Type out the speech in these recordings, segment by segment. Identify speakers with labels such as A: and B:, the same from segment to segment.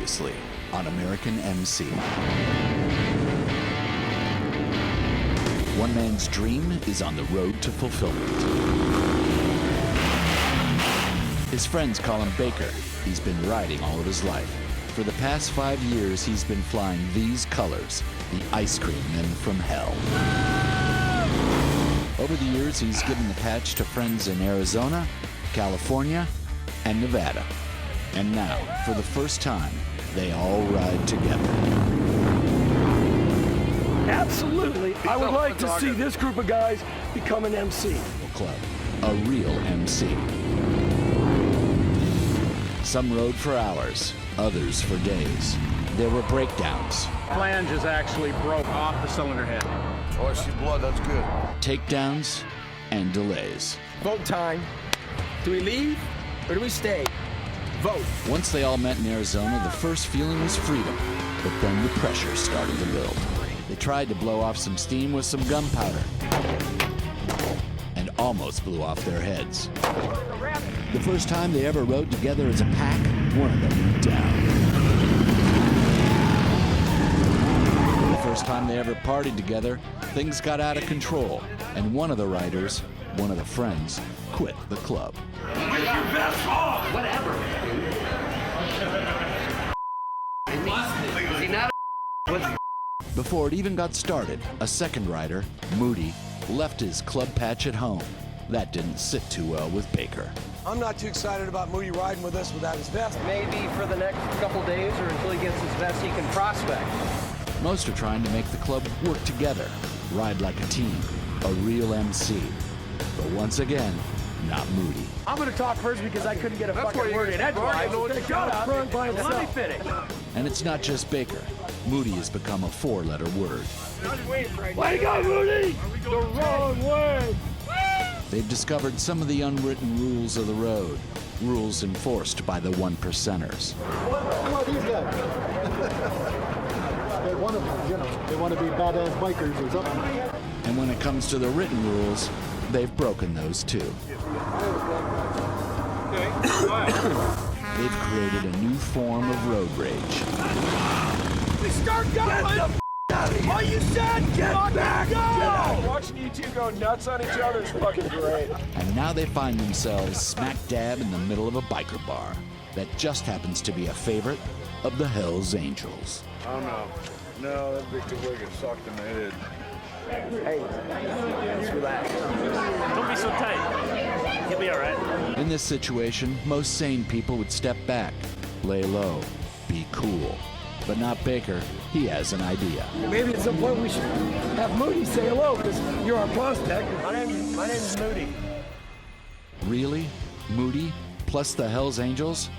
A: Previously on American MC. One man's dream is on the road to fulfillment. His friends call him Baker. He's been riding all of his life. For the past 5 years, he's been flying these colors, the ice cream men from hell. Over the years, he's given the patch to friends in Arizona, California, and Nevada. And now, for the first time, they all ride together.
B: Absolutely. I would like to see this group of guys become an MC.
A: Club, a real MC. Some rode for hours, others for days. There were breakdowns.
C: Flanges actually broke off the cylinder head.
D: Oh, I see blood, that's good.
A: Takedowns and delays.
B: Vote time. Do we leave or do we stay? Vote.
A: Once they all met in Arizona, the first feeling was freedom, but then the pressure started to build. They tried to blow off some steam with some gunpowder and almost blew off their heads. The first time they ever rode together as a pack, one of them went down. The first time they ever partied together, things got out of control, and one of the riders, one of the friends, quit the club.
E: With your best on! Whatever. Is he not a
A: Before it even got started, a second rider, Moody, left his club patch at home. That didn't sit too well with Baker.
D: I'm not too excited about Moody riding with us without his vest.
F: Maybe for the next couple days or until he gets his vest, he can prospect.
A: Most are trying to make the club work together, ride like a team, a real MC. But once again, not Moody.
B: I'm going to talk first because I couldn't get a fucking word in edgewise. Shut up. Let me finish.
A: And it's not just Baker. Moody has become a four-letter word.
B: Way to go, Moody! The wrong way!
A: They've discovered some of the unwritten rules of the road, rules enforced by the one percenters.
G: Come on, these guys. They want to be badass bikers or something.
A: And when it comes to the written rules, they've broken those too. They've created a new form of road rage.
B: We start going! All you said, get back! Go! Watching you two go nuts on each other is fucking great.
A: And now they find themselves smack dab in the middle of a biker bar that just happens to be a favorite of the Hells Angels.
D: Oh no. No, that Victor Wiggins sucked in the head.
F: Hey, let's relax.
C: Don't be so tight. He'll be all right.
A: In this situation, most sane people would step back, lay low, be cool. But not Baker. He has an idea.
B: Maybe at some point we should have Moody say hello because you're our prospect.
F: My name is Moody.
A: Really? Moody? Plus the Hells Angels?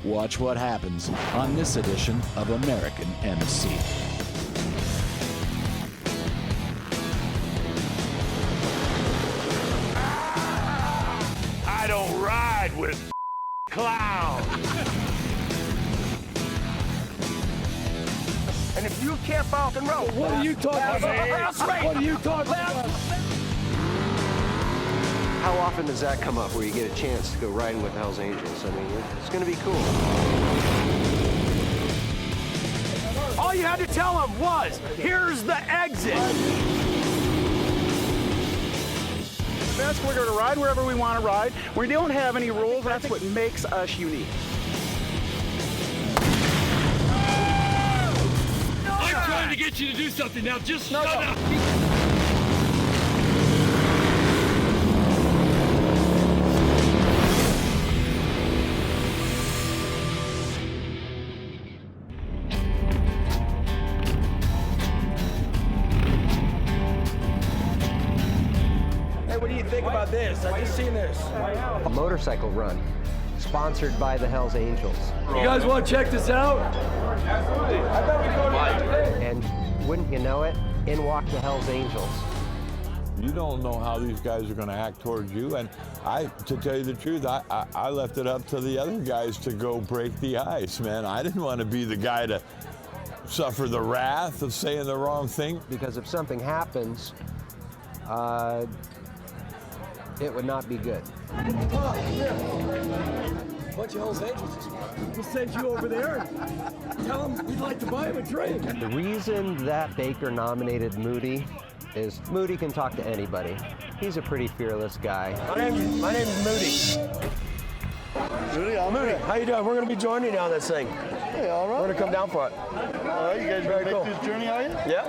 A: Watch what happens on this edition of American MC.
E: I don't ride with clowns.
F: And if you can't fucking roll,
B: What are you talking about? What are you talking about?
F: How often does that come up where you get a chance to go riding with Hell's Angels? I mean, it's going to be cool.
B: All you had to tell him was, here's the exit.
C: That's we're going to ride wherever we want to ride. We don't have any rules. That's what makes us unique.
E: I'm trying to get you to do something now. Just shut up.
B: Hey, what do you think about this? I just seen this.
F: A motorcycle run, sponsored by the Hell's Angels.
B: You guys want to check this out?
F: And wouldn't you know it, in walk the Hell's Angels.
H: You don't know how these guys are going to act towards you, and to tell you the truth, I left it up to the other guys to go break the ice, man. I didn't want to be the guy to suffer the wrath of saying the wrong thing.
F: Because if something happens, it would not be good.
B: bunch of Hells Angels this morning. We'll send you over there and tell them we'd like to buy him a drink.
F: The reason that Baker nominated Moody is Moody can talk to anybody. He's a pretty fearless guy.
B: My name's Moody.
G: Moody, I'm
B: Moody, how you doing? We're gonna be joining you on this thing.
G: Hey, all right.
B: We're gonna come down for it.
G: All right, you guys ready to make this journey, are you?
B: Yeah.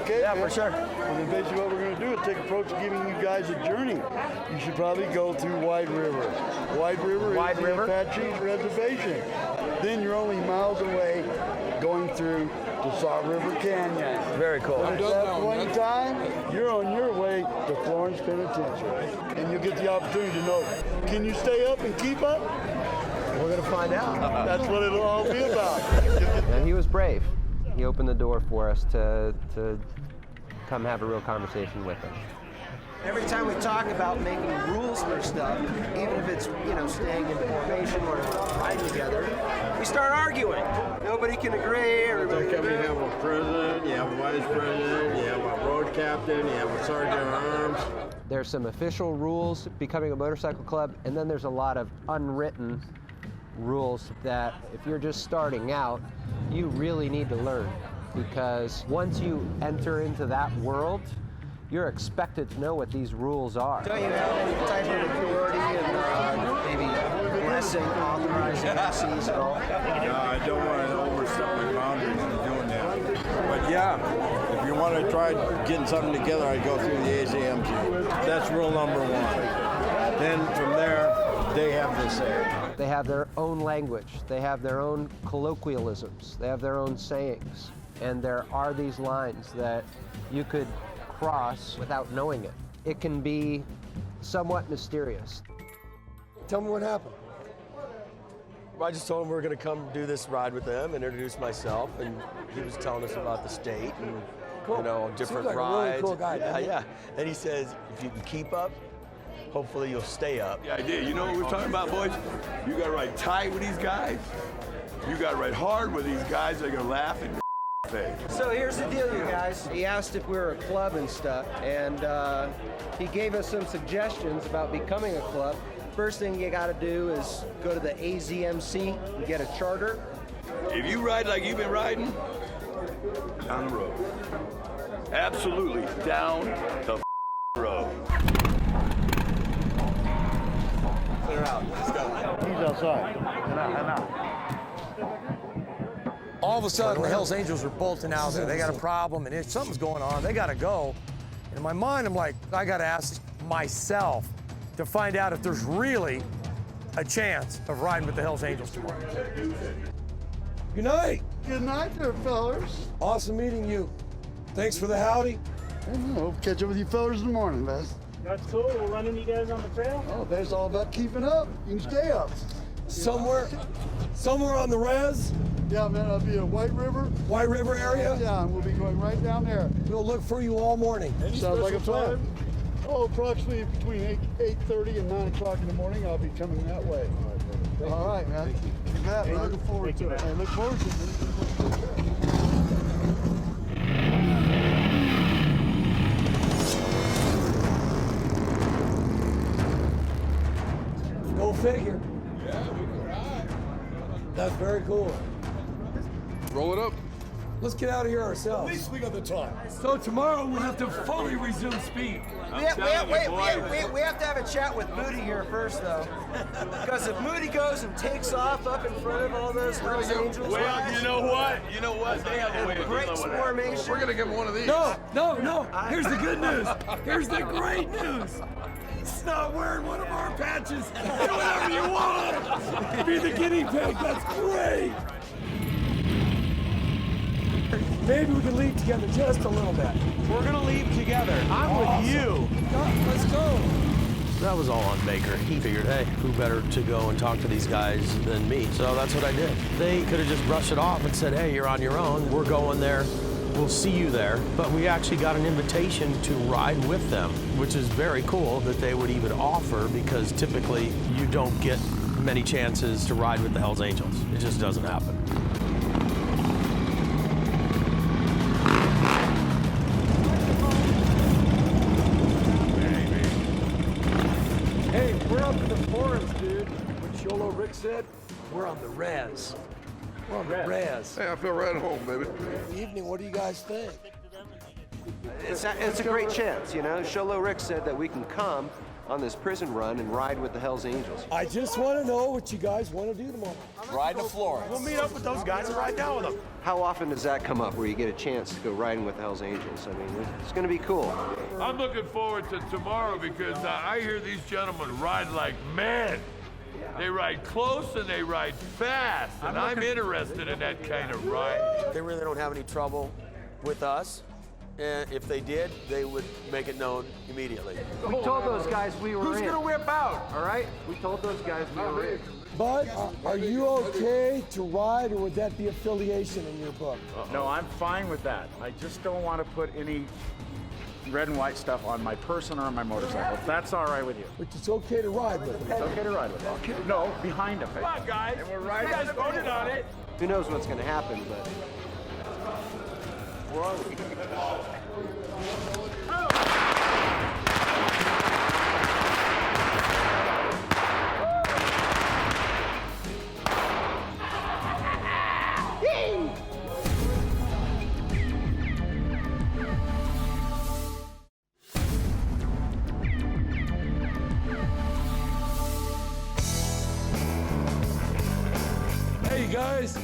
G: Okay.
B: Yeah,
G: good.
B: for sure.
G: Well, then basically what we're going to do is take approach to giving you guys a journey. You should probably go through Wide River. Wide River is the Apache reservation. Then you're only miles away going through the Saw River Canyon.
B: Very cool.
G: At that point in time, you're on your way to Florence Penitentiary. And you'll get the opportunity to know, can you stay up and keep up?
B: We're gonna find out.
G: That's what it'll all be about.
F: And he was brave. He opened the door for us to come have a real conversation with him.
I: Every time we talk about making rules for stuff, even if it's, staying in formation or riding together, we start arguing. Nobody can agree. Everybody can agree.
D: You have a president, you have a vice president, you have a road captain, you have a sergeant at arms.
F: There's some official rules becoming a motorcycle club, and then there's a lot of unwritten rules that if you're just starting out, you really need to learn. Because once you enter into that world, you're expected to know what these rules are.
I: Don't you have any type of authority and maybe blessing, authorizing MCs at all?
D: No, I don't want to overstep my boundaries in doing that. But yeah, if you want to try getting something together, I go through the ACMG. That's rule number one. Then from there, they have the say.
F: They have their own language. They have their own colloquialisms. They have their own sayings. And there are these lines that you could cross without knowing it. It can be somewhat mysterious.
B: Tell me what happened. Well, I just told him we were going to come do this ride with them and introduce myself, and he was telling us about the state and different
I: Seems like
B: rides.
I: a really cool guy, doesn't he?
B: Yeah. And he says, if you can keep up, hopefully you'll stay up.
H: The idea, you know what we're talking about, boys? You gotta ride tight with these guys. You gotta ride hard with these guys. They're gonna laugh in your face.
I: So here's the deal, you guys. He asked if we were a club and stuff, and he gave us some suggestions about becoming a club. First thing you gotta do is go to the AZMC and get a charter.
H: If you ride like you've been riding, down the road. Absolutely, down the road.
B: Clear out. Let's go.
G: He's outside.
J: All of a sudden, the Hells Angels are bolting out there. They got a problem, and something's going on. They got to go. In my mind, I'm like, I got to ask myself to find out if there's really a chance of riding with the Hells Angels tomorrow. Good night.
G: Good night there, fellas.
J: Awesome meeting you. Thanks for the howdy.
G: We'll catch up with you fellas in the morning, Bess.
C: That's cool. We're running you guys on the trail.
G: Oh, that's all about keeping up. You can stay up.
J: Somewhere on the res,
G: Yeah, man, I'll be at White River.
J: White River area.
G: Yeah, and we'll be going right down there.
J: We'll look for you all morning.
G: Sounds like a plan. Oh, approximately between 8:30 and 9 o'clock in the morning, I'll be coming that way. All right, man. You bet, man. Looking forward to it. I look forward to it.
J: Go figure. Yeah, we can ride. That's very cool.
D: Roll it up.
J: Let's get out of here ourselves.
E: At least we got the time. So tomorrow we'll have to fully resume speed.
I: We have to have a chat with Moody here first, though. Because if Moody goes and takes off up in front of all those Hells Angels,
H: Well, you know what? They have a way of dealing
I: breaks
H: with that.
I: formation.
D: We're gonna give him one of these.
E: No. Here's the good news. Here's the great news. Stop wearing one of our patches. Do whatever you want. Be the guinea pig. That's great. Maybe we can leave together just a little bit.
B: We're going to leave together. I'm with you.
E: Let's go.
K: That was all on Baker. He figured, hey, who better to go and talk to these guys than me? So that's what I did. They could have just brushed it off and said, hey, you're on your own. We're going there. We'll see you there. But we actually got an invitation to ride with them, which is very cool that they would even offer, because typically you don't get many chances to ride with the Hells Angels. It just doesn't happen.
C: Hey, we're up in the forest, dude. With Cholo
E: what Rick said? We're on the res. We're on the res.
L: Hey, I feel right at home, baby.
B: Evening, what do you guys think?
I: It's a great chance, you know. Sholo Rick said that we can come on this prison run and ride with the Hells Angels.
E: I just want to know what you guys want to do tomorrow.
J: Ride to Florence.
C: We'll meet up with those guys and ride down with them.
I: How often does that come up where you get a chance to go riding with the Hells Angels? I mean, it's going to be cool.
L: I'm looking forward to tomorrow because I hear these gentlemen ride like men. They ride close and they ride fast, and I'm interested in that kind of ride.
B: They really don't have any trouble with us. And if they did, they would make it known immediately.
I: We told those guys we were
J: Who's
I: in.
J: gonna whip out?
I: All right? We told those guys we were in.
E: Bud, are you okay to ride, or would that be affiliation in your book?
C: No, I'm fine with that. I just don't want to put any red and white stuff on my person or on my motorcycle. If that's all right with you.
E: But it's okay to ride with
C: It's
E: them.
C: okay to ride with it. No, behind him.
J: Come on, guys.
C: And we're riding.
J: You guys voted on it.
I: Who knows what's going to happen, but
B: Where are we?
E: Hey, you guys.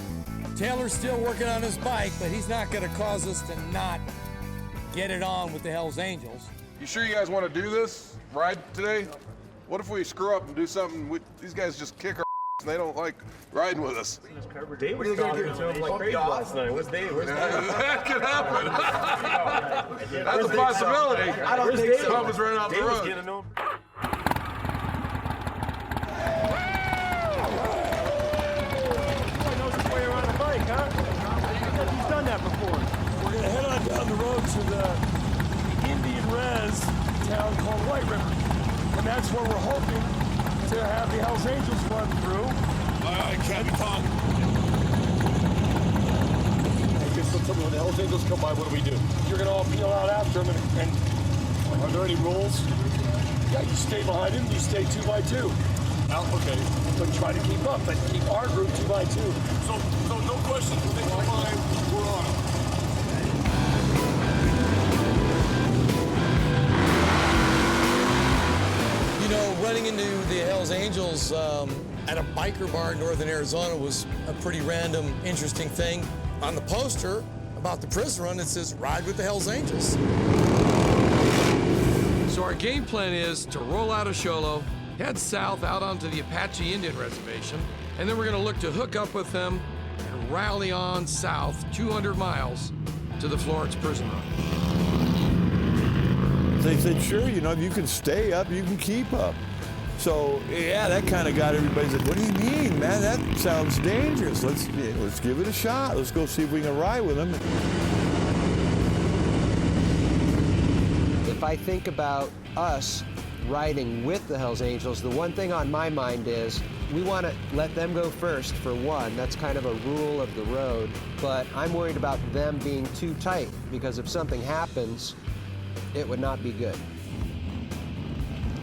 J: Taylor's still working on his bike, but he's not going to cause us to not get it on with the Hells Angels.
L: You sure you guys want to do this ride today? What if we screw up and do something? These guys just kick our and they don't like riding with us.
C: What are you going to do to him like crazy last night? Where's Dave?
L: That could happen. That's a possibility.
C: I don't think so.
L: Thomas ran off the
C: Dave was
L: road.
C: getting him. He's done that before.
E: We're going to head on down the road to the Indian res town called White River. And that's where we're hoping to have the Hells Angels run through.
L: All right, Captain Tom.
E: Okay, so tell me, when the Hells Angels come by, what do? You're going to all peel out after them, and are there any rules? Yeah, you stay behind him, you stay 2 by 2. Okay. But try to keep up, but keep our group 2 by 2.
L: So no question. If they come by, we're on them.
J: You know, running into the Hells Angels at a biker bar in northern Arizona was a pretty random, interesting thing. On the poster about the prison run, it says, "Ride with the Hells Angels."
M: So our game plan is to roll out of Sholo, head south out onto the Apache Indian Reservation, and then we're going to look to hook up with them and rally on south 200 miles to the Florence prison run.
H: They said, sure, you know, if you can stay up, you can keep up. So, yeah, that kind of got everybody said, what do you mean, man? That sounds dangerous. Let's give it a shot. Let's go see if we can ride with them.
F: if I think about us riding with the Hells Angels, the one thing on my mind is we want to let them go first for one. That's kind of a rule of the road. But I'm worried about them being too tight because if something happens, it would not be good.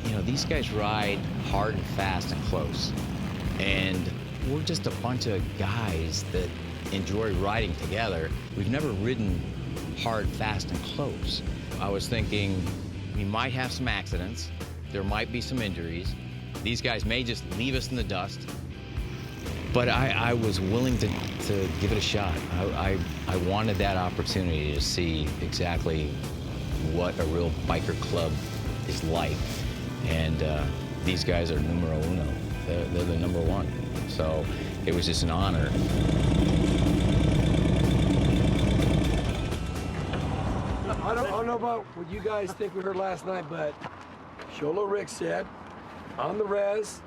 N: You know, these guys ride hard and fast and close. And we're just a bunch of guys that enjoy riding together. We've never ridden hard, fast, and close. I was thinking we might have some accidents. There might be some injuries. These guys may just leave us in the dust. But I was willing to give it a shot. I wanted that opportunity to see exactly what a real biker club is like. And these guys are numero uno. They're the number one. So it was just an honor.
E: I don't know about what you guys think we heard last night, but Sholo Rick said, on the res,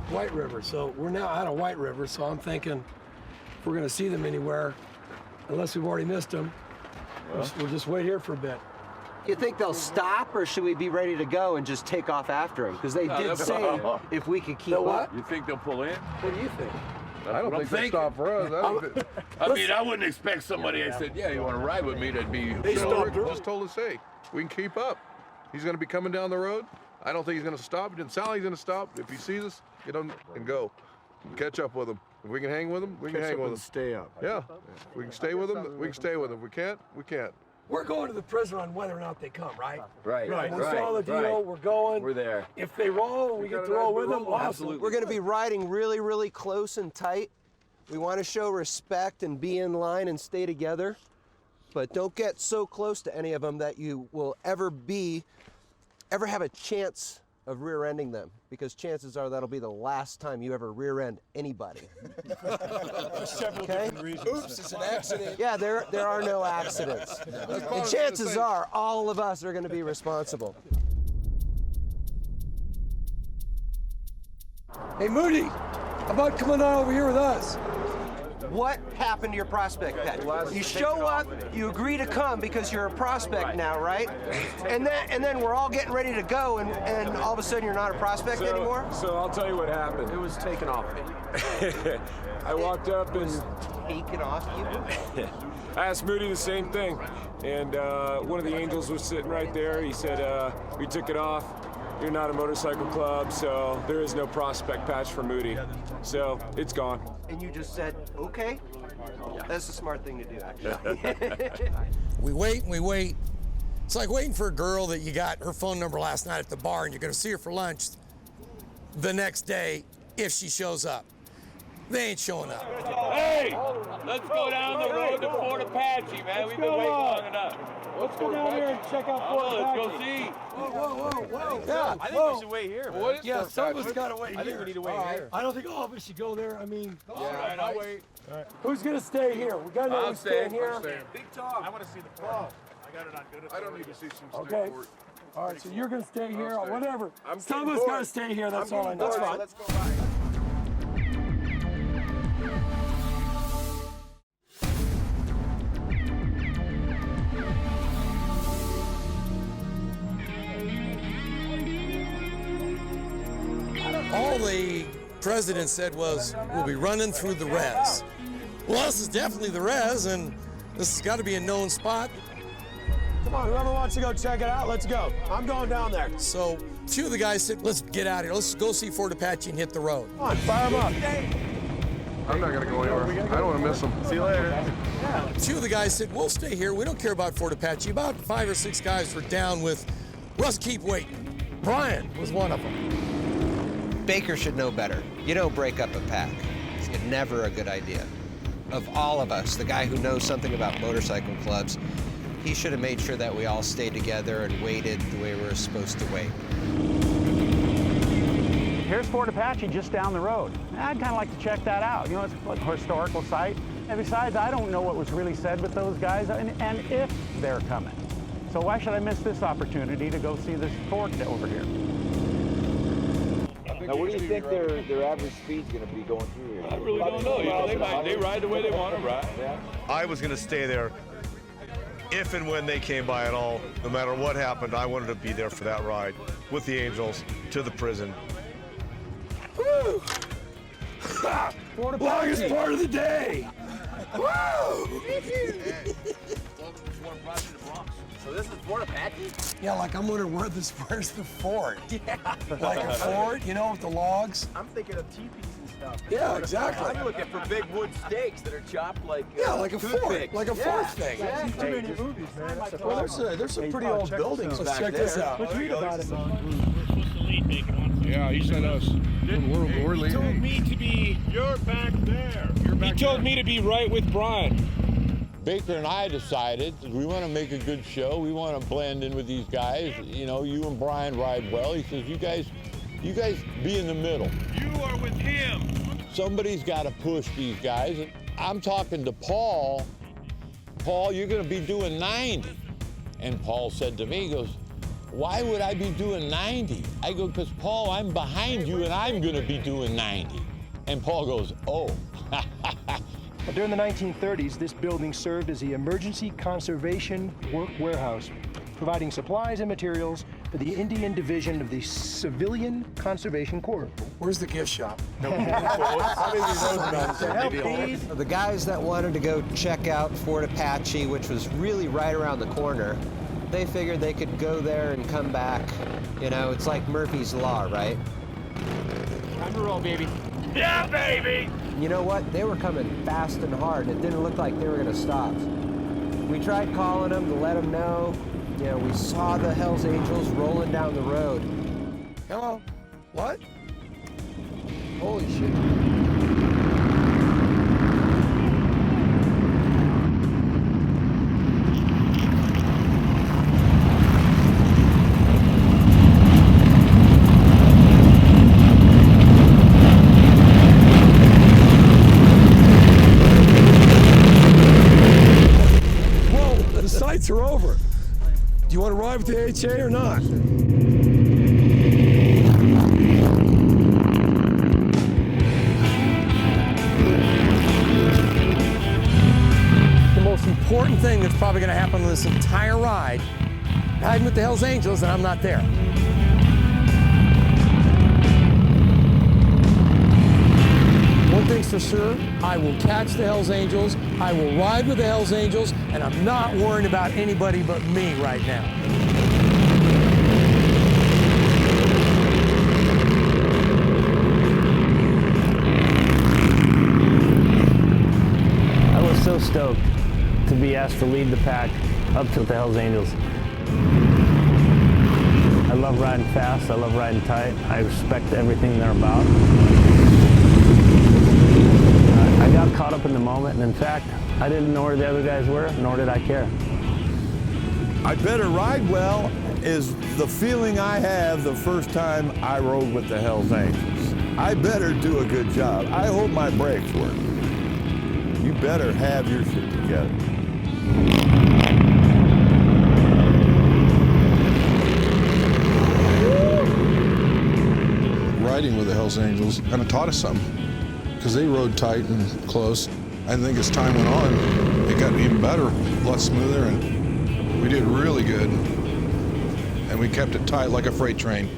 E: White River. So we're now out of White River, so I'm thinking if we're gonna see them anywhere, unless we've already missed them, we'll just wait here for a bit.
I: You think they'll stop, or should we be ready to go and just take off after them? Because they did say if we could keep up.
L: You think they'll pull in?
E: What do you think?
L: I don't think they'll stop for us. I mean, I wouldn't expect somebody that said, yeah, you want to ride with me, that'd be...
G: They stopped.
L: Just told us, hey, we can keep up. He's going to be coming down the road. I don't think he's going to stop. It didn't sound like he's going to stop. If he sees us, get on and go.
O: catch up with them. If we can hang with them, we can
C: Catch
O: hang
C: up
O: with
C: and
O: them.
C: stay up.
O: Yeah. If we can stay with them, we can stay with them. If we can't, we can't.
E: We're going to the prison on whether or not they come, right?
B: Right.
E: We saw the deal. We're going.
B: We're there.
E: If they roll, we get to roll with them. Awesome.
B: Absolutely.
I: We're going to be riding really, really close and tight. We want to show respect and be in line and stay together. But don't get so close to any of them that you will ever have a chance of rear-ending them, because chances are that'll be the last time you ever rear-end anybody. Okay?
E: Oops, it's an accident.
I: Yeah, there are no accidents. And chances are all of us are going to be responsible.
E: Hey, Moody, how about coming on over here with us?
I: What happened to your prospect pet? You show up, you agree to come because you're a prospect now, right? And then we're all getting ready to go, and all of a sudden you're not a prospect anymore?
P: So I'll tell you what happened.
C: It was taken off me.
P: I walked up and
I: taken off you?
P: I asked Moody the same thing, and one of the angels was sitting right there. He said, "We took it off. You're not a motorcycle club, so there is no prospect patch for Moody. So it's gone."
I: And you just said, okay? That's the smart thing to do, actually.
J: We wait and we wait. It's like waiting for a girl that you got her phone number last night at the bar and you're gonna see her for lunch the next day if she shows up. They ain't showing up.
L: Hey, let's go down the road to Fort Apache, man. We've been waiting long enough.
E: Let's go down there and check out Fort Apache.
L: Let's go see.
E: Whoa.
L: Yeah, I think we should wait here.
E: Yeah, some of us gotta wait here.
L: I think we need to wait here.
E: I don't think all of us should go there. I mean,
L: All right, I'll wait.
E: who's gonna stay here? We gotta know who's staying here.
L: Big Tom. I want to see the frog. I got it on good.
O: I don't need to see some
E: Okay.
O: state court.
E: All right, so you're gonna stay here or whatever.
O: I'm
E: Some of
O: getting
E: us
O: bored.
E: gotta stay here. That's all I know.
O: That's fine. Let's go by.
J: All the president said was, we'll be running through the res. Well, this is definitely the res, and this has got to be a known spot.
E: Come on, whoever wants to go check it out, let's go. I'm going down there.
J: So a few of the guys said, let's get out of here. Let's go see Fort Apache and hit the road.
E: Come on, fire them up.
O: I'm not going to go anywhere. I don't want to miss them.
E: See you later.
J: A few of the guys said, we'll stay here. We don't care about Fort Apache. About 5 or 6 guys were down with, let's keep waiting. Brian was one of them.
I: Baker should know better. You don't break up a pack. It's never a good idea. Of all of us, the guy who knows something about motorcycle clubs, he should have made sure that we all stayed together and waited the way we were supposed to wait.
Q: Here's Fort Apache just down the road. I'd kind of like to check that out. You know, it's a historical site. And besides, I don't know what was really said with those guys and if they're coming. So why should I miss this opportunity to go see this fort over here?
R: Now, what do you think their average speed's going to be going through here?
L: I really don't know. You know, they ride the way they want to ride.
R: Yeah.
S: I was going to stay there if and when they came by at all. No matter what happened, I wanted to be there for that ride with the Angels to the prison.
E: Woo! Longest part of the day. Woo!
R: So this is Fort Apache?
E: Yeah, like I'm wondering where's the fort? Yeah. Like a fort, you know, with the logs?
R: I'm thinking of teepees and stuff.
E: Yeah, exactly.
R: I'm looking for big wood stakes that are chopped like
E: Yeah, like a fort,
R: toothpicks.
E: like a fort thing.
R: Yeah.
E: Too many movies, man. Well, there's some pretty old buildings
R: Let's
E: back
R: check
E: there.
R: this out.
E: Let's read about it.
O: Yeah, he sent us. We're leaving.
T: He told me to be. You're back there. He told me to be right with Brian.
H: Baker and I decided we want to make a good show. We want to blend in with these guys. You know, you and Brian ride well. He says, you guys be in the middle.
T: You are with him.
H: Somebody's got to push these guys. And I'm talking to Paul. Paul, you're going to be doing 90. And Paul said to me, he goes, why would I be doing 90? I go, because Paul, I'm behind you and I'm going to be doing 90. And Paul goes, oh.
U: During the 1930s, this building served as the Emergency Conservation Work Warehouse, providing supplies and materials for the Indian Division of the Civilian Conservation Corps.
E: Where's the gift shop?
I: The guys that wanted to go check out Fort Apache, which was really right around the corner, they figured they could go there and come back. You know, it's like Murphy's Law, right?
R: Time to roll, baby.
L: Yeah, baby!
F: You know what? They were coming fast and hard, and it didn't look like they were going to stop. We tried calling them to let them know. You know, we saw the Hells Angels rolling down the road.
E: Hello? What? Holy shit. Whoa, the sights are over. Do you want to ride with the HA or not?
J: The most important thing that's probably going to happen on this entire ride, riding with the Hells Angels, and I'm not there. One thing's for sure, I will catch the Hells Angels, I will ride with the Hells Angels, and I'm not worrying about anybody but me right now.
A: I was so stoked to be asked to lead the pack up to the Hells Angels. I love riding fast, I love riding tight, I respect everything they're about. I got caught up in the moment, and in fact, I didn't know where the other guys were, nor did I care.
H: I better ride well is the feeling I have the first time I rode with the Hells Angels. I better do a good job. I hope my brakes work. You better have your shit together.
O: Riding with the Hells Angels kind of taught us something because they rode tight and close. I think as time went on, it got even better, a lot smoother, and we did really good. And we kept it tight like a freight train.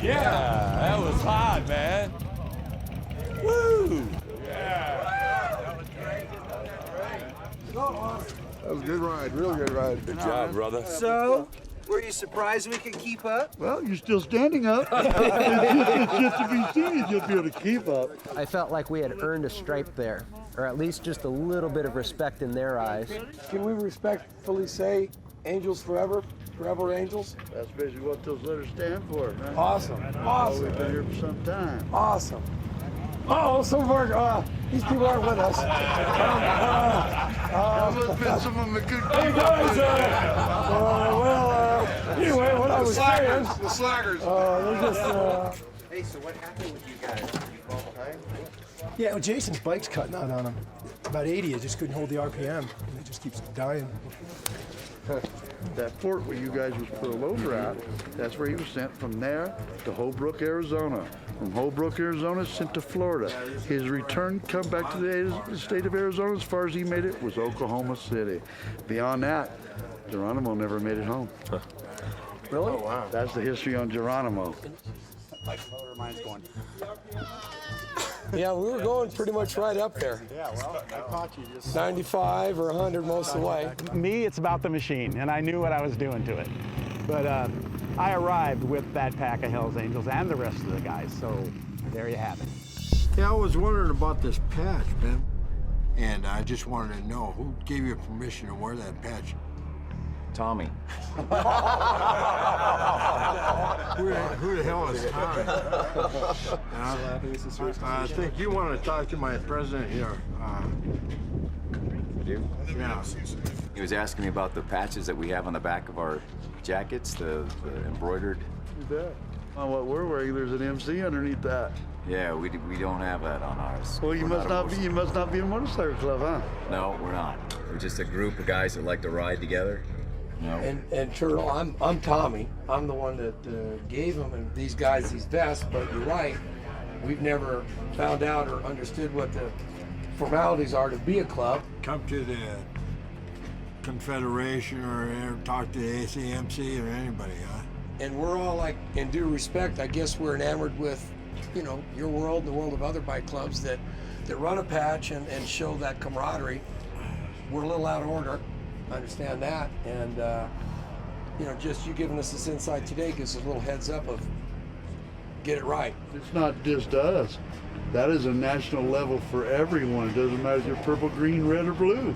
H: Yeah, that was hot, man. Woo!
O: That was a good ride, real good ride.
B: Good job, brother.
I: So, were you surprised we could keep up?
G: Well, you're still standing up. it's just to be seen if you'll be able to keep up.
F: I felt like we had earned a stripe there, or at least just a little bit of respect in their eyes.
E: Can we respectfully say Angels forever? Forever Angels?
G: That's basically what those letters stand for, man.
E: Awesome. Awesome.
G: We've been here for some time.
E: Awesome. Oh, some of our, these people aren't with us.
G: Must been some of them that could
E: Hey guys, anyway, what I was saying.
O: The slackers.
E: They're just,
I: Hey, so what happened with you guys? Did you fall behind?
U: Yeah, well, Jason's bike's cutting out on him. About 80, it just couldn't hold the RPM, and it just keeps dying.
G: That fort where you guys was pulled over at, that's where he was sent from there to Holbrook, Arizona. From Holbrook, Arizona, sent to Florida. His return come back to the state of Arizona, as far as he made it, was Oklahoma City. Beyond that, Geronimo never made it home.
E: Really? Oh, wow.
G: That's the history on Geronimo.
C: Mine's going.
E: Yeah, we were going pretty much right up there.
C: Yeah, well, I caught you just
E: 95 or 100 most of the way.
Q: Me, it's about the machine, and I knew what I was doing to it. But I arrived with that pack of Hells Angels and the rest of the guys, so there you have it.
D: Yeah, I was wondering about this patch, man. And I just wanted to know, who gave you permission to wear that patch?
R: Tommy.
D: Who the hell is Tommy? I think you want to talk to my president here.
R: You?
D: Yeah.
R: He was asking me about the patches that we have on the back of our jackets, the embroidered.
G: You bet. On what we're wearing, there's an MC underneath that.
R: Yeah, we don't have that on ours.
G: Well, you must not be a motorcycle club, huh?
R: No, we're not. We're just a group of guys that like to ride together. No.
E: And Turtle, I'm Tommy. I'm the one that gave them and these guys these vests. But you're right, we've never found out or understood what the formalities are to be a club.
D: Come to the Confederation or talk to the ACMC or anybody, huh?
E: And we're all like, in due respect, I guess we're enamored with, you know, your world and the world of other bike clubs that run a patch and show that camaraderie. We're a little out of order. I understand that, and you know, just you giving us this insight today gives us a little heads up of get it right.
G: It's not just us. That is a national level for everyone. It doesn't matter if you're purple, green, red, or blue.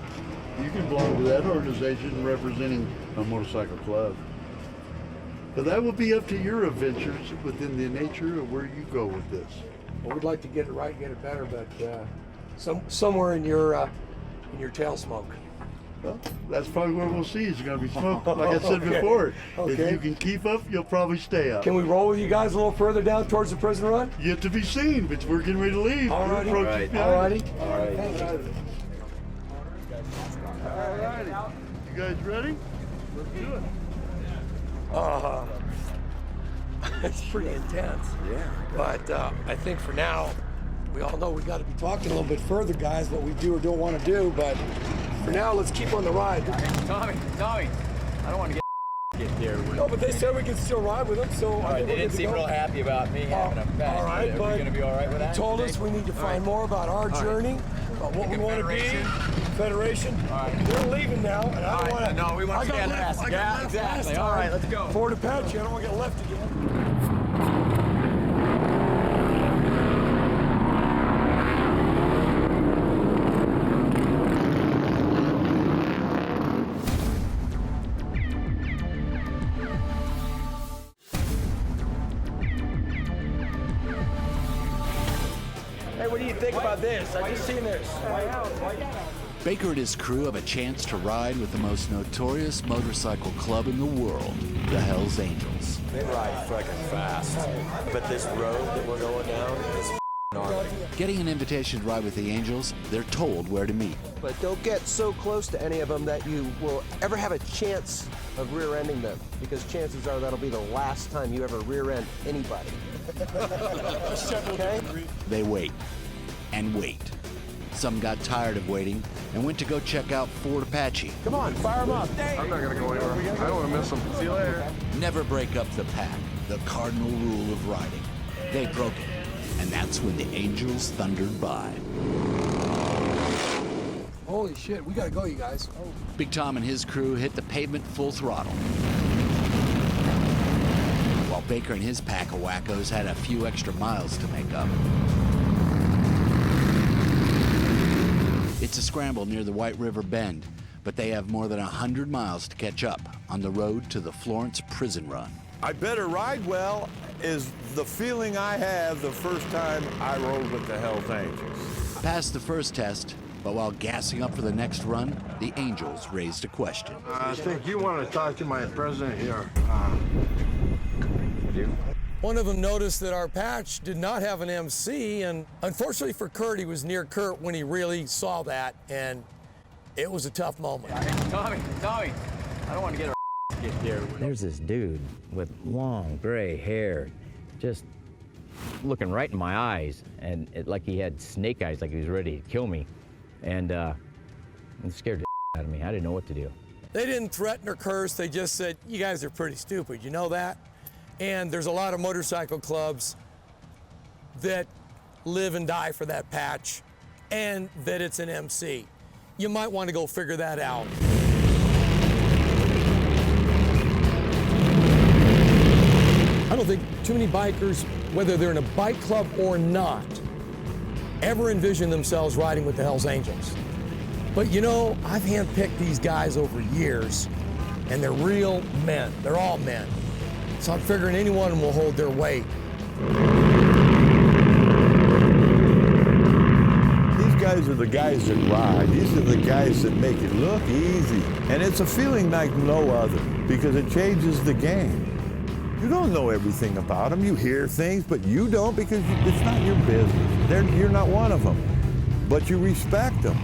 G: You can belong to that organization representing a motorcycle club. But that will be up to your adventures within the nature of where you go with this.
E: Well, we'd like to get it right, get it better, but somewhere in your tail smoke.
G: Well, that's probably what we'll see. It's going to be smoke. Like I said before, if you can keep up, you'll probably stay up.
E: Can we roll with you guys a little further down towards the prison run?
G: Yet to be seen, but we're getting ready to leave.
E: All righty.
G: All
E: right.
G: You guys ready? Let's do it.
E: It's pretty intense.
J: Yeah.
E: But I think for now, we all know we got to be talking a little bit further, guys, what we do or don't want to do. But for now, let's keep on the ride.
R: Tommy, I don't want to get there.
E: No, but they said we can still ride with them, so
R: All right, they didn't seem real happy about me having a patch.
E: All right,
R: Are
E: but
R: we going to be all right with that?
E: He told us we need to find more about our journey, about what we want to be. Federation.
R: All right.
E: They're leaving now, and I don't want to.
R: No, we want to stay last. Yeah, exactly. All right, let's go.
E: Fort Apache. I don't want to get left again. Hey, what do you think about this? I just seen this.
K: Baker and his crew have a chance to ride with the most notorious motorcycle club in the world, the Hells Angels.
B: They ride fucking fast. But this road that we're going down is gnarly.
K: Getting an invitation to ride with the Angels, they're told where to meet.
I: But don't get so close to any of them that you will ever have a chance of rear-ending them, because chances are that'll be the last time you ever rear-end anybody. Okay?
K: They wait and wait. Some got tired of waiting and went to go check out Fort Apache.
E: Come on, fire them up.
O: I'm not going to go anywhere. I don't want to miss them. See you later.
K: Never break up the pack, the cardinal rule of riding. They broke it, and that's when the Angels thundered by.
E: Holy shit, we gotta go, you guys.
K: Big Tom and his crew hit the pavement full throttle, while Baker and his pack of wackos had a few extra miles to make up. It's a scramble near the White River Bend, but they have more than 100 miles to catch up on the road to the Florence prison run.
H: I better ride well is the feeling I had the first time I rode with the Hells Angels.
K: Passed the first test, but while gassing up for the next run, the Angels raised a question.
D: I think you want to talk to my president here.
J: One of them noticed that our patch did not have an MC, and unfortunately for Kurt, he was near Kurt when he really saw that, and it was a tough moment.
R: Tommy, I don't want to get there.
N: There's this dude with long gray hair, just looking right in my eyes, and like he had snake eyes, like he was ready to kill me. And it scared the out of me. I didn't know what to do.
J: They didn't threaten or curse, they just said, you guys are pretty stupid, you know that? And there's a lot of motorcycle clubs that live and die for that patch, and that it's an MC. You might want to go figure that out. I don't think too many bikers, whether they're in a bike club or not, ever envision themselves riding with the Hells Angels. But you know, I've handpicked these guys over years, and they're real men. They're all men. So I'm figuring any one of them will hold their weight.
H: These guys are the guys that ride. These are the guys that make it look easy. And it's a feeling like no other because it changes the game. You don't know everything about them. You hear things, but you don't because it's not your business. You're not one of them, but you respect them.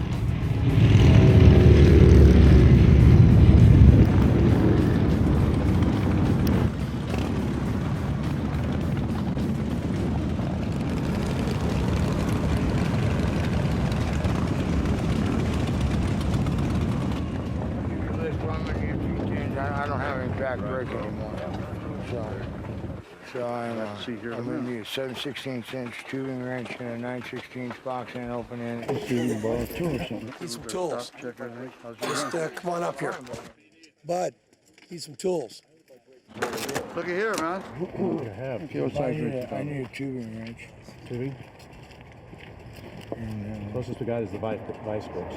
D: I don't have any back brake anymore. So
M: So I'm going to need a 7/16" tubing wrench and a 9/16 box end open end.
E: Need some tools. Just come on up here. Bud, need some tools.
M: Look at here, man.
G: I
M: need a tubing wrench.
G: Tubing? Closest we got is the vice grips.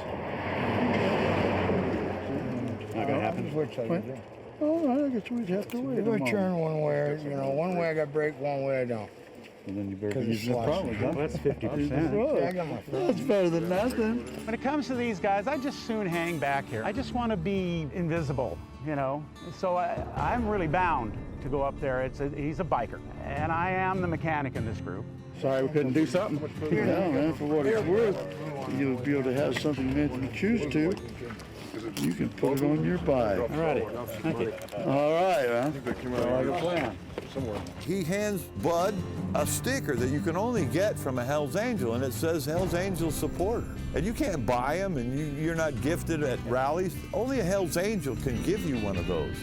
G: Not gonna happen.
M: Which side is it?
G: Oh, I guess we'd have to wait.
M: If I turn one way, one way I got brake, one way I don't.
G: And then you better
M: use the
G: probably. Well, that's 50%.
M: Yeah, I got my phone.
G: That's better than nothing.
Q: When it comes to these guys, I just soon hang back here. I just want to be invisible, you know? So I'm really bound to go up there. He's a biker, and I am the mechanic in this group.
G: Sorry we couldn't do something. Yeah, man, for what it's worth, you'll be able to have something meant to choose to. You can put it on your bike.
Q: All righty. Thank you.
G: All right, man. I like a plan.
H: He hands Bud a sticker that you can only get from a Hell's Angel, and it says Hell's Angel supporter. And you can't buy them, and you're not gifted at rallies. Only a Hell's Angel can give you one of those.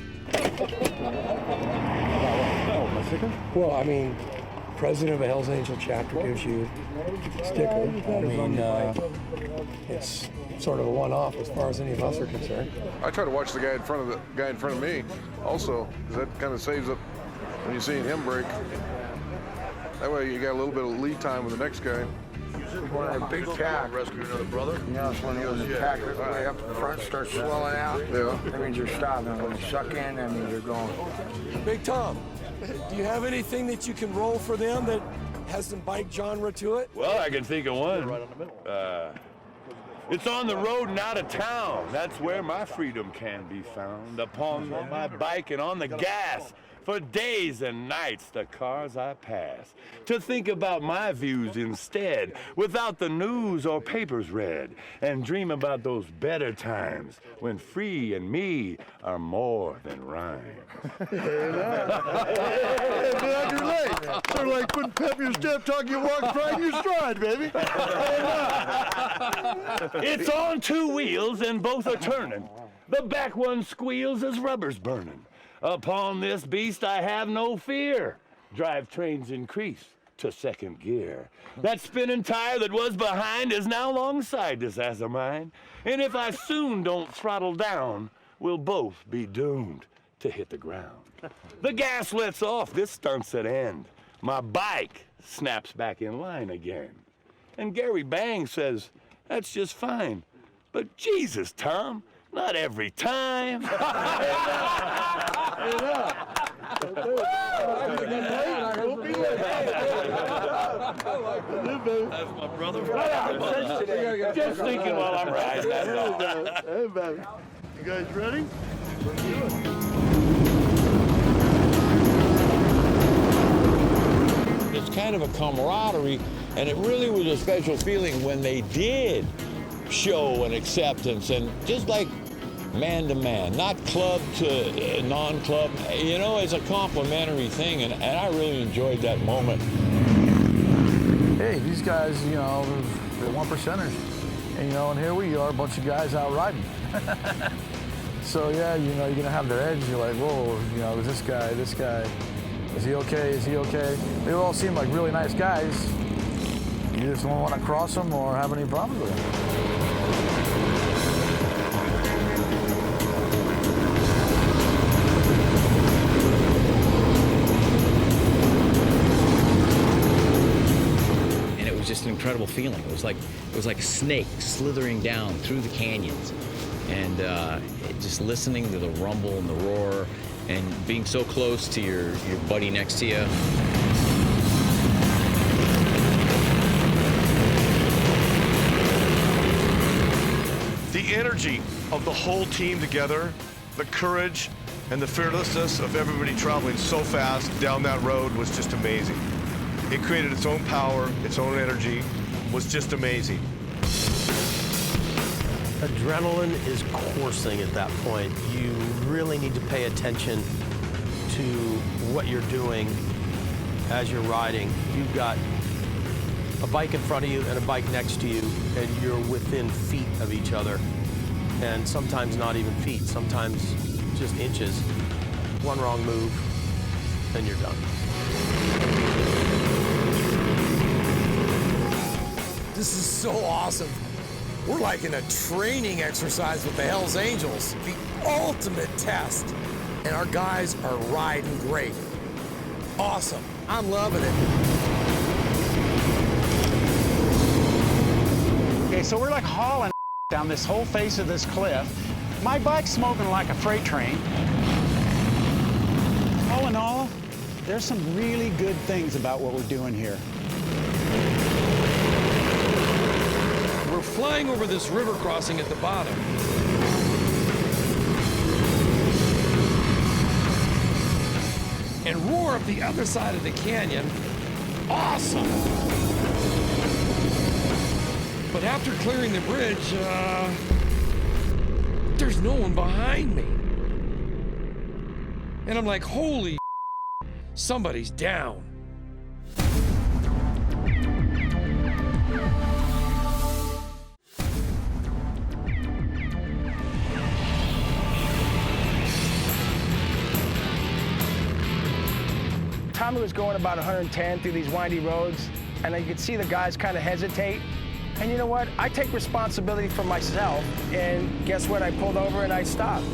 E: My sticker? Well, I mean, president of a Hell's Angel chapter gives you a sticker. I mean, it's sort of a one-off as far as any of us are concerned.
O: I try to watch the guy in front of me also, because that kind of saves up when you're seeing him brake. That way you got a little bit of lead time with the next guy.
M: When a big tack
O: rescue another brother.
M: You know, it's when the tack goes way up the front, starts swelling out.
O: Yeah.
M: That means you're stopping. When you suck in, that means you're going.
E: Big Tom, do you have anything that you can roll for them that has some bike genre to it?
L: Well, I can think of one. It's on the road and out of town. That's where my freedom can be found. Upon my bike and on the gas. For days and nights, the cars I pass. To think about my views instead, without the news or papers read. And dream about those better times when free and me are more than rhyme.
G: Hey, glad you're late. Sort of like putting pep in your step, talking your walk, pride in your stride, baby.
L: It's on two wheels and both are turning. The back one squeals as rubber's burning. Upon this beast I have no fear. Drivetrains increase to second gear. That spinning tire that was behind is now alongside this ass of mine. And if I soon don't throttle down, we'll both be doomed to hit the ground. The gas lets off, this stunt's at end. My bike snaps back in line again. And Gary Bang says, that's just fine. But Jesus, Tom, not every time.
G: That's
L: my brother. Just thinking while I'm riding.
G: Hey, baby. You guys ready?
H: It's kind of a camaraderie, and it really was a special feeling when they did show an acceptance, and just like man to man, not club to non-club, you know, it's a complimentary thing, and I really enjoyed that moment.
A: Hey, these guys, you know, they're one percenters, and, you know, and here we are, a bunch of guys out riding. So yeah, you know, you're gonna have their edge. You're like, whoa, you know, this guy, is he okay? Is he okay? They all seem like really nice guys. You just don't want to cross them or have any problems with them.
N: Just an incredible feeling. It was like a snake slithering down through the canyons, and just listening to the rumble and the roar, and being so close to your buddy next to you.
S: The energy of the whole team together, the courage and the fearlessness of everybody traveling so fast down that road was just amazing. It created its own power, its own energy, was just amazing.
B: Adrenaline is coursing at that point. You really need to pay attention to what you're doing as you're riding. You've got a bike in front of you and a bike next to you, and you're within feet of each other. And sometimes not even feet, sometimes just inches. One wrong move, and you're done.
J: This is so awesome. We're like in a training exercise with the Hells Angels, the ultimate test. And our guys are riding great. Awesome. I'm loving it.
Q: Okay, so we're like hauling down this whole face of this cliff. My bike's smoking like a freight train. All in all, there's some really good things about what we're doing here.
E: We're flying over this river crossing at the bottom. And roar up the other side of the canyon. Awesome! But after clearing the bridge, there's no one behind me. And I'm like, holy somebody's down.
P: Tommy was going about 110 through these windy roads, and you could see the guys kind of hesitate. And you know what? I take responsibility for myself, and guess what? I pulled over and I stopped.
V: You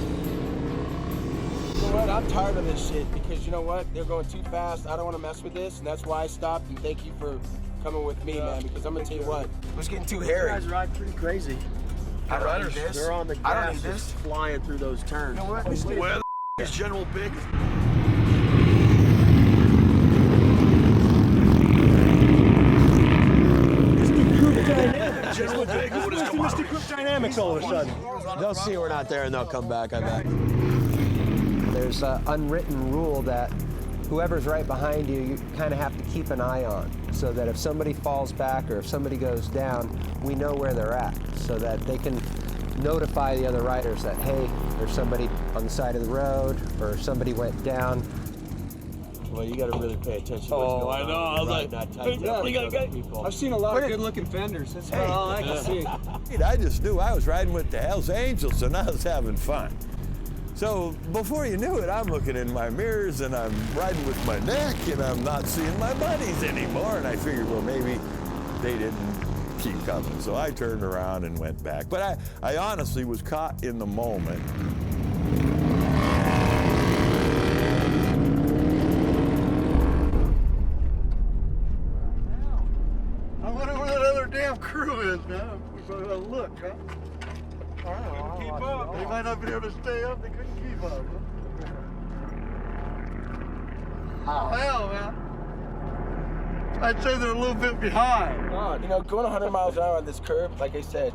V: know what? I'm tired of this shit because you know what? They're going too fast. I don't want to mess with this, and that's why I stopped. And thank you for coming with me, man, because I'm gonna tell you what, it was getting too hairy.
G: You guys ride pretty crazy. They're on the gas, just flying through those turns.
V: You know what?
G: Where the is General Big?
U: General Big, Mr. Group Dynamics all of a sudden.
B: They'll see we're not there and they'll come back, I bet.
F: There's an unwritten rule that whoever's right behind you, you kind of have to keep an eye on, so that if somebody falls back or if somebody goes down, we know where they're at, so that they can notify the other riders that, hey, there's somebody on the side of the road or somebody went down.
V: Well, you got to really pay attention to what's going on.
T: I know. I was like, I've seen a lot of good-looking fenders. That's about all I can see.
H: I just knew I was riding with the Hells Angels and I was having fun. So before you knew it, I'm looking in my mirrors and I'm riding with my neck and I'm not seeing my buddies anymore. And I figured, well, maybe they didn't keep coming. So I turned around and went back. But I honestly was caught in the moment.
G: I wonder where that other damn crew is, man. We better have a look, huh? I don't know. Keep up. They might not be able to stay up. They couldn't keep up. Oh, hell, man. I'd say they're a little bit behind.
V: You know, going 100 miles an hour on this curb, like I said,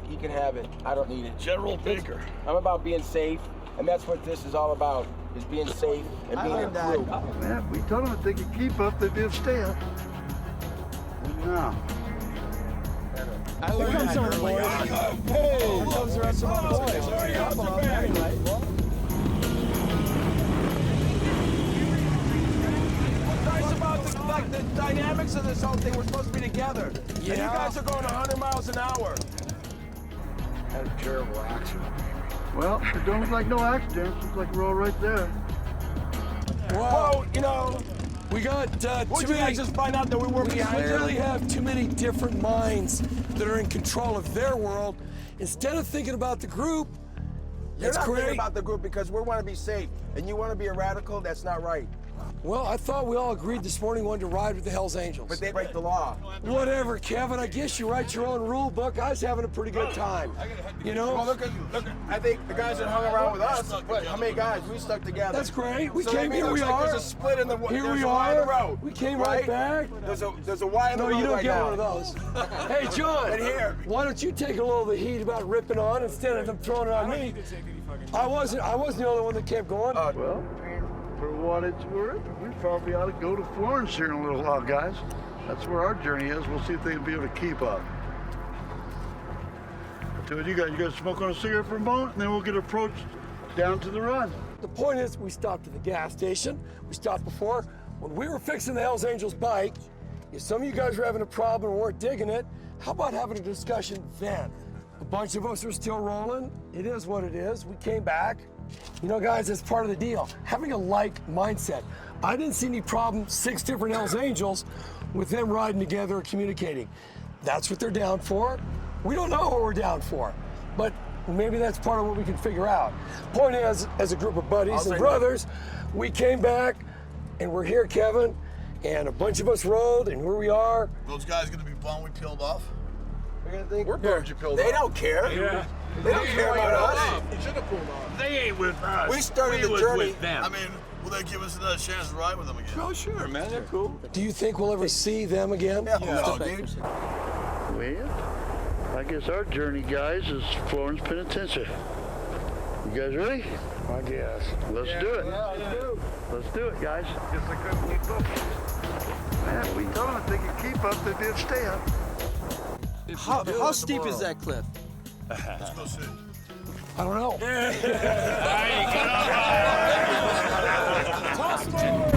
V: you can have it. I don't need it.
G: General Baker.
V: I'm about being safe, and that's what this is all about, is being safe and being a crew.
G: Man, if we told them if they could keep up, they'd be able to stay up. No.
V: Here comes some of the boys. Hey, here comes the rest of the boys. What's nice about the dynamics of this whole thing, we're supposed to be together. Yeah. And you guys are going 100 miles an hour.
G: Had a terrible accident. Well, it don't look like no accident. Looks like we're all right there.
V: Well, you know,
J: we got
V: would you guys just find out that we were behind you?
J: We clearly have too many different minds that are in control of their world. Instead of thinking about the group,
V: You're not thinking about the group because we want to be safe, and you want to be a radical. That's not right.
J: Well, I thought we all agreed this morning wanted to ride with the Hells Angels.
V: But they break the law.
J: Whatever, Kevin. I guess you write your own rule book. I was having a pretty good time. You know?
V: Well, look, I think the guys that hung around with us, but how many guys? We stuck together.
J: That's great. We
V: so
J: came, here we are.
V: There's a split in the
J: Here
V: there's
J: we
V: a Y in the
J: are.
V: road.
J: We came right back.
V: There's a Y in the road.
J: No, you don't
V: right
J: get
V: now.
J: one of those. Hey, John.
V: But here.
J: Why don't you take a little of the heat about ripping on instead of them throwing it on me? I wasn't the only one that kept going.
G: Well, for what it's worth, we probably ought to go to Florence here in a little while, guys. That's where our journey is. We'll see if they can be able to keep up. So you guys smoke on a cigarette for a moment, and then we'll get approached down to the run.
J: The point is, we stopped at the gas station. We stopped before. When we were fixing the Hells Angels bike, if some of you guys were having a problem and weren't digging it, how about having a discussion then? A bunch of us are still rolling. It is what it is. We came back.
E: You know, guys, that's part of the deal. Having a like mindset. I didn't see any problem, 6 different Hells Angels, with them riding together and communicating. That's what they're down for. We don't know what we're down for, but maybe that's part of what we can figure out. Point is, as a group of buddies and brothers, we came back, and we're here, Kevin, and a bunch of us rode, and here we are.
C: Those guys gonna be bummed we peeled off?
E: They're gonna think
C: we're bummed you peeled off.
V: They don't care.
C: Yeah.
V: They don't care about us.
C: You should have pulled off.
L: They ain't with us.
V: We started the
L: was
V: journey.
L: with them.
C: I mean, will they give us another chance to ride with them again?
V: Oh, sure, man. They're cool.
E: Do you think we'll ever see them again?
C: No, dude.
G: Well, I guess our journey, guys, is Florence Penitentiary. You guys ready?
M: I guess.
G: Let's do it. Let's do it, guys. Guess I couldn't keep up. Man, we told them if they could keep up, they did stay up.
V: How steep is that cliff?
C: Let's go see.
E: I don't know.
V: Toss it forward.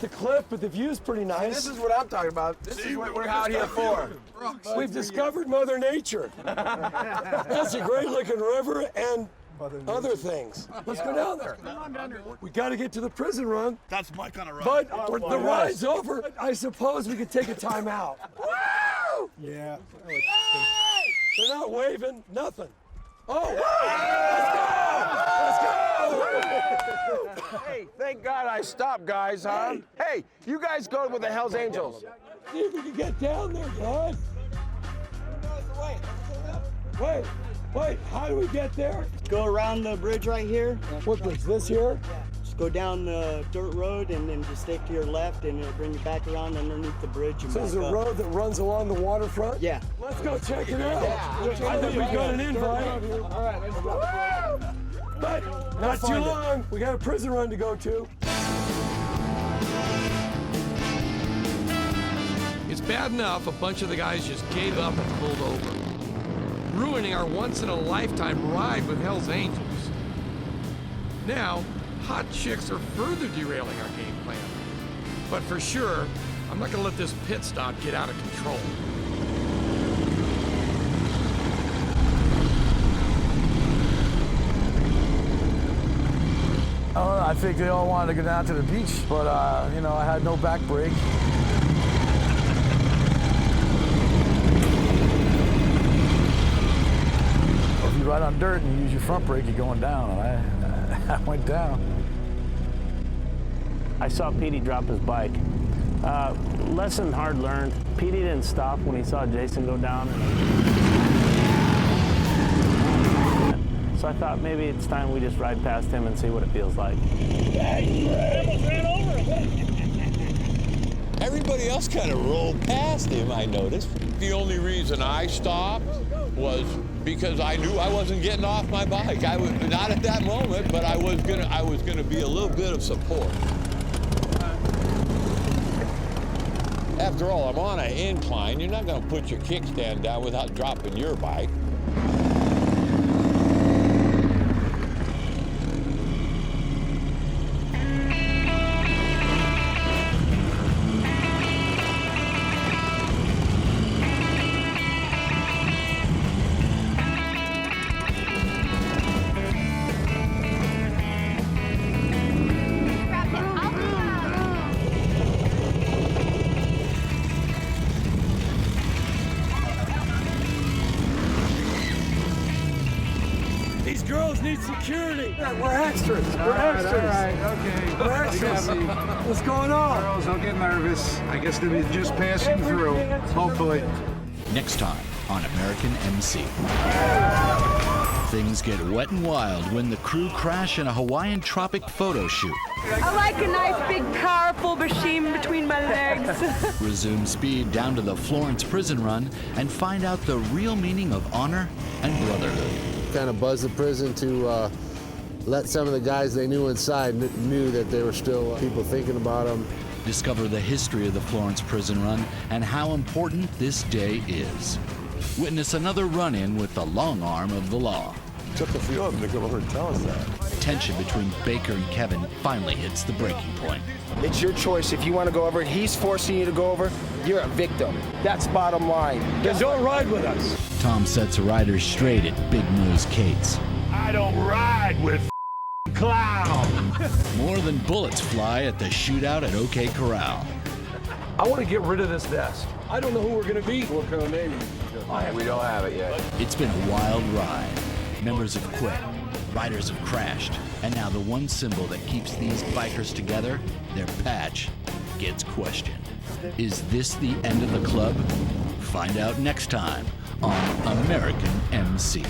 E: The cliff, but the view's pretty nice.
V: This is what I'm talking about. This is what we're out here for.
E: We've discovered Mother Nature. That's a great looking river and other things. Let's go down there. We got to get to the prison run.
C: That's my kind of ride.
E: But the ride's over. I suppose we could take a time out. Woo!
C: Yeah.
E: They're not waving, nothing. Oh, let's go!
V: Hey, thank God I stopped, guys, huh? Hey, you guys go with the Hells Angels.
E: See if we can get down there, guys. Wait, how do we get there?
I: Go around the bridge right here.
E: What bridge, this here?
I: Just go down the dirt road and then just take to your left and it'll bring you back around underneath the bridge. And
E: So there's a road that runs along the waterfront?
I: Yeah.
E: Let's go check it out. I think we got an invite.
V: All right, let's go.
E: But not too long. We got a prison run to go to.
W: It's bad enough a bunch of the guys just gave up and pulled over, ruining our once-in-a-lifetime ride with Hell's Angels. Now, hot chicks are further derailing our game plan. But for sure, I'm not gonna let this pit stop get out of control.
A: I think they all wanted to go down to the beach, but you know, I had no back brake. If you ride on dirt and you use your front brake, you're going down, and I went down.
X: I saw Petey drop his bike. Lesson hard learned. Petey didn't stop when he saw Jason go down. So I thought maybe it's time we just ride past him and see what it feels like.
H: Everybody else kind of rolled past him, I noticed. The only reason I stopped was because I knew I wasn't getting off my bike. I was not at that moment, but I was gonna be a little bit of support. After all, I'm on an incline. You're not gonna put your kickstand down without dropping your bike.
E: These girls need security. We're extras. We're extras.
Y: All right, okay.
E: We're extras. What's going on?
Y: Girls, don't get nervous. I guess they're just passing through, hopefully.
K: Next time on American MC. Things get wet and wild when the crew crash in a Hawaiian tropic photo shoot.
D: I like a nice big powerful machine between my legs.
K: Resume speed down to the Florence prison run and find out the real meaning of honor and brotherhood.
N: Kind of buzzed the prison to let some of the guys they knew inside knew that there were still people thinking about them.
K: Discover the history of the Florence prison run and how important this day is. Witness another run-in with the long arm of the law.
H: Took a few of them to come over and tell us that.
K: Tension between Baker and Kevin finally hits the breaking point.
V: It's your choice. If you want to go over, he's forcing you to go over, you're a victim. That's bottom line.
P: Then don't ride with us.
K: Tom sets riders straight at Big Nose Kate's.
L: I don't ride with clown.
K: More than bullets fly at the shootout at OK Corral.
E: I want to get rid of this vest. I don't know who we're going to be.
Y: What kind of name?
F: We don't have it yet.
K: It's been a wild ride. Members have quit, riders have crashed, and now the one symbol that keeps these bikers together, their patch, gets questioned. Is this the end of the club? Find out next time on American MC.